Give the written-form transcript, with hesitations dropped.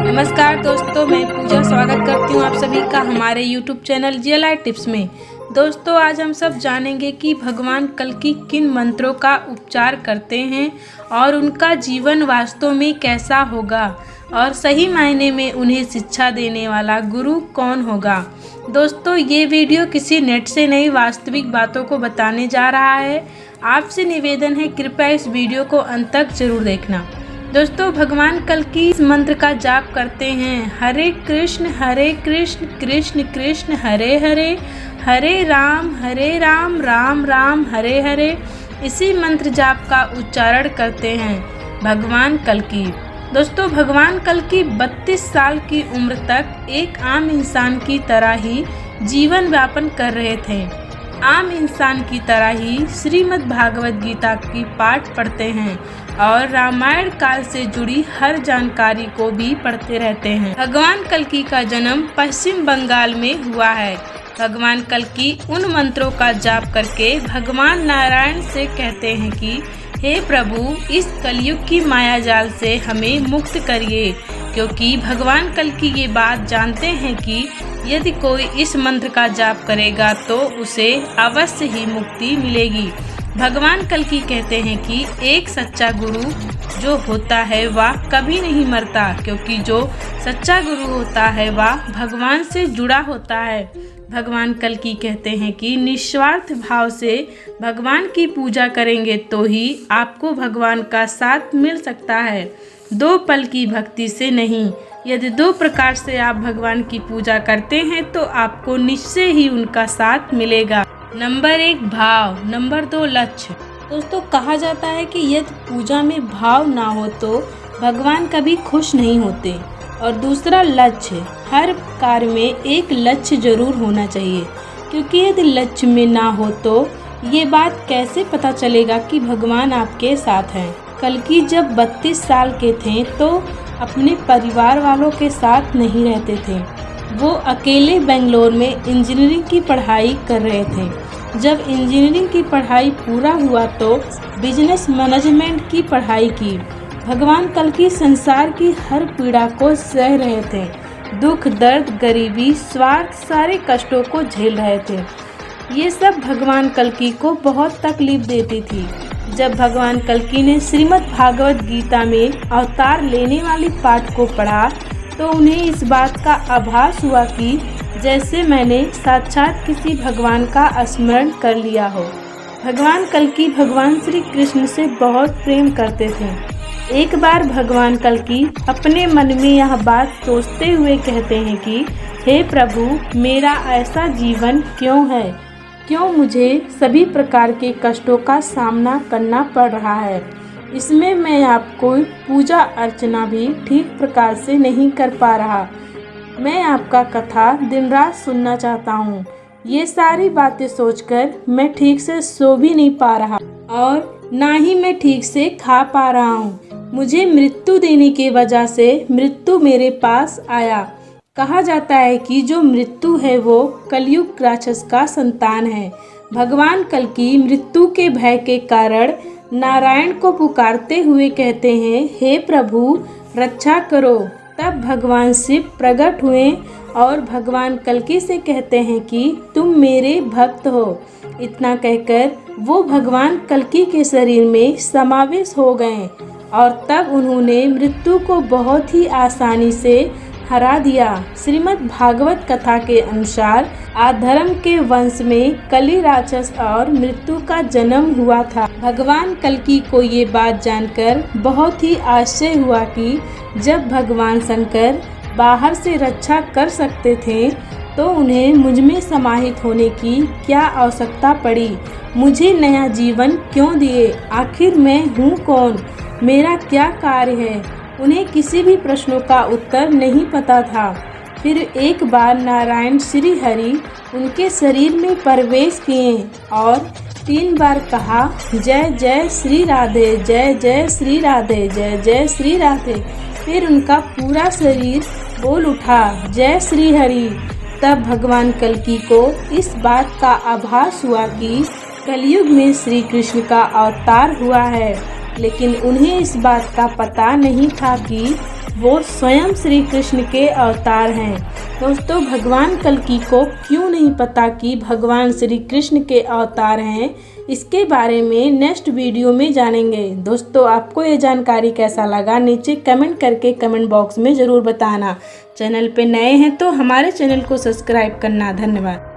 नमस्कार दोस्तों, मैं पूजा स्वागत करती हूँ आप सभी का हमारे YouTube चैनल GLI टिप्स में। दोस्तों, आज हम सब जानेंगे कि भगवान कल्कि किन मंत्रों का उपचार करते हैं और उनका जीवन वास्तव में कैसा होगा और सही मायने में उन्हें शिक्षा देने वाला गुरु कौन होगा। दोस्तों, ये वीडियो किसी नेट से नई वास्तविक बातों को बताने जा रहा है। आपसे निवेदन है, कृपया इस वीडियो को अंत तक जरूर देखना। दोस्तों, भगवान कल्कि इस मंत्र का जाप करते हैं, हरे कृष्ण कृष्ण कृष्ण हरे हरे, हरे राम राम राम हरे हरे। इसी मंत्र जाप का उच्चारण करते हैं भगवान कल्कि। दोस्तों, भगवान कल्कि 32 साल की उम्र तक एक आम इंसान की तरह ही जीवन यापन कर रहे थे। आम इंसान की तरह ही श्रीमद् भागवत गीता की पाठ पढ़ते हैं और रामायण काल से जुड़ी हर जानकारी को भी पढ़ते रहते हैं। भगवान कल्कि का जन्म पश्चिम बंगाल में हुआ है। भगवान कल्कि उन मंत्रों का जाप करके भगवान नारायण से कहते हैं कि हे प्रभु, इस कलयुग की माया जाल से हमें मुक्त करिए, क्योंकि भगवान कल्कि ये बात जानते हैं कि यदि कोई इस मंत्र का जाप करेगा तो उसे अवश्य ही मुक्ति मिलेगी। भगवान कल्कि कहते हैं कि एक सच्चा गुरु जो होता है वह कभी नहीं मरता, क्योंकि जो सच्चा गुरु होता है वह भगवान से जुड़ा होता है। भगवान कल्कि कहते हैं कि निस्वार्थ भाव से भगवान की पूजा करेंगे तो ही आपको भगवान का साथ मिल सकता है, 2 पल की भक्ति से नहीं। यदि 2 प्रकार से आप भगवान की पूजा करते हैं तो आपको निश्चय ही उनका साथ मिलेगा। नंबर 1 भाव, नंबर 2 लक्ष्य। दोस्तों, कहा जाता है कि यदि पूजा में भाव ना हो तो भगवान कभी खुश नहीं होते। और दूसरा लक्ष्य, हर कार्य में एक लक्ष्य जरूर होना चाहिए, क्योंकि यदि लक्ष्य में ना हो तो ये बात कैसे पता चलेगा कि भगवान आपके साथ हैं। कल्कि जब 32 साल के थे तो अपने परिवार वालों के साथ नहीं रहते थे। वो अकेले बेंगलोर में इंजीनियरिंग की पढ़ाई कर रहे थे। जब इंजीनियरिंग की पढ़ाई पूरा हुआ तो बिजनेस मैनेजमेंट की पढ़ाई की। भगवान कल्कि संसार की हर पीड़ा को सह रहे थे, दुख दर्द गरीबी स्वार्थ सारे कष्टों को झेल रहे थे। ये सब भगवान कल्कि को बहुत तकलीफ देती थी। जब भगवान कल्कि ने श्रीमद् भागवत गीता में अवतार लेने वाली पाठ को पढ़ा तो उन्हें इस बात का आभास हुआ कि जैसे मैंने साक्षात किसी भगवान का स्मरण कर लिया हो। भगवान कल्कि भगवान श्री कृष्ण से बहुत प्रेम करते थे। एक बार भगवान कल्कि अपने मन में यह बात सोचते हुए कहते हैं कि हे प्रभु, मेरा ऐसा जीवन क्यों है? क्यों मुझे सभी प्रकार के कष्टों का सामना करना पड़ रहा है? इसमें मैं आपको पूजा अर्चना भी ठीक प्रकार से नहीं कर पा रहा। मैं आपका कथा दिन रात सुनना चाहता हूँ। ये सारी बातें सोचकर मैं ठीक से सो भी नहीं पा रहा और ना ही मैं ठीक से खा पा रहा हूँ। मुझे मृत्यु देने की वजह से मृत्यु मेरे पास आया। कहा जाता है कि जो मृत्यु है वो कलयुग राक्षस का संतान है। भगवान कल्कि मृत्यु के भय के कारण नारायण को पुकारते हुए कहते हैं, हे प्रभु, रक्षा करो। तब भगवान शिव प्रकट हुए और भगवान कल्कि से कहते हैं कि तुम मेरे भक्त हो। इतना कहकर वो भगवान कल्कि के शरीर में समावेश हो गए और तब उन्होंने मृत्यु को बहुत ही आसानी से हरा दिया। श्रीमद् भागवत कथा के अनुसार अधर्म के वंश में कली राक्षस और मृत्यु का जन्म हुआ था। भगवान कल्कि को ये बात जानकर बहुत ही आश्चर्य हुआ कि जब भगवान शंकर बाहर से रक्षा कर सकते थे तो उन्हें मुझ में समाहित होने की क्या आवश्यकता पड़ी? मुझे नया जीवन क्यों दिए? आखिर मैं हूँ कौन? मेरा क्या कार्य है? उन्हें किसी भी प्रश्नों का उत्तर नहीं पता था। फिर एक बार नारायण श्री हरि उनके शरीर में प्रवेश किए और 3 बार कहा, जय जय श्री राधे, जय जय श्री राधे, जय जय श्री राधे। फिर उनका पूरा शरीर बोल उठा, जय श्री हरि। तब भगवान कल्कि को इस बात का आभास हुआ कि कलयुग में श्री कृष्ण का अवतार हुआ है। लेकिन उन्हें इस बात का पता नहीं था कि वो स्वयं श्री कृष्ण के अवतार हैं। दोस्तों, भगवान कल्कि को क्यों नहीं पता कि भगवान श्री कृष्ण के अवतार हैं, इसके बारे में नेक्स्ट वीडियो में जानेंगे। दोस्तों, आपको ये जानकारी कैसा लगा नीचे कमेंट करके कमेंट बॉक्स में ज़रूर बताना। चैनल पे नए हैं तो हमारे चैनल को सब्सक्राइब करना। धन्यवाद।